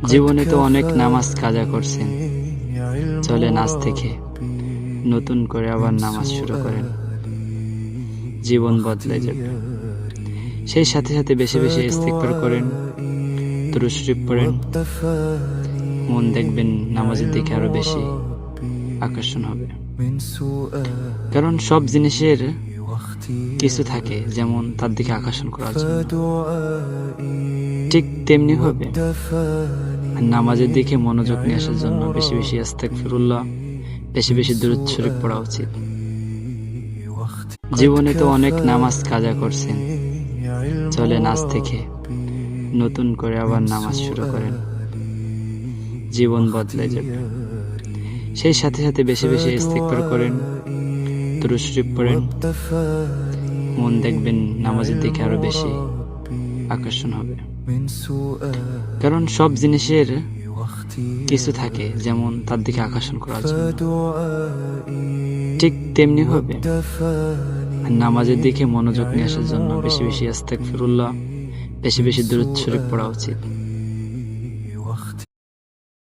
জীবনে তো অনেক নামাজ কাজা করছেন, চলেন আজ থেকে নতুন করে আবার নামাজ শুরু করেন, জীবন বদলে যাবে। সেই সাথে সাথে বেশি বেশি ইস্তিগফার করেন, দুরূদ শরীফ পড়েন, মন দেখবেন নামাজের দিকে আরো বেশি আকর্ষণ হবে। কারণ সব জিনিসের কিছু থাকে যেমন তার দিকে আকর্ষণ করার জন্য, ঠিক তেমনি হবে নামাজের দিকে মনোযোগ নিয়ে আসার জন্য বেশি বেশি আস্তাগফিরুল্লাহ, বেশি বেশি দুরূদ শরীফ পড়া উচিত। জীবনে তো অনেক নামাজ কাজা করছেন, চলেন আজ থেকে নতুন করে আবার নামাজ শুরু করেন, জীবন বদলে যাবে। সেই সাথে সাথে বেশি বেশি ইস্তিগফার করেন, দুরূদ শরীফ পড়েন, মন দেখবেন নামাজের দিকে আরো বেশি আকর্ষণ হবে। কারণ সব জিনিসের কিছু থাকে যেমন তার দিকে আকর্ষণ করার জন্য, ঠিক তেমনি হবে নামাজের দিকে মনোযোগ নিয়ে আসার জন্য বেশি বেশি আস্তাগফিরুল্লাহ, বেশি বেশি দুরূদ শরীফ পড়া উচিত।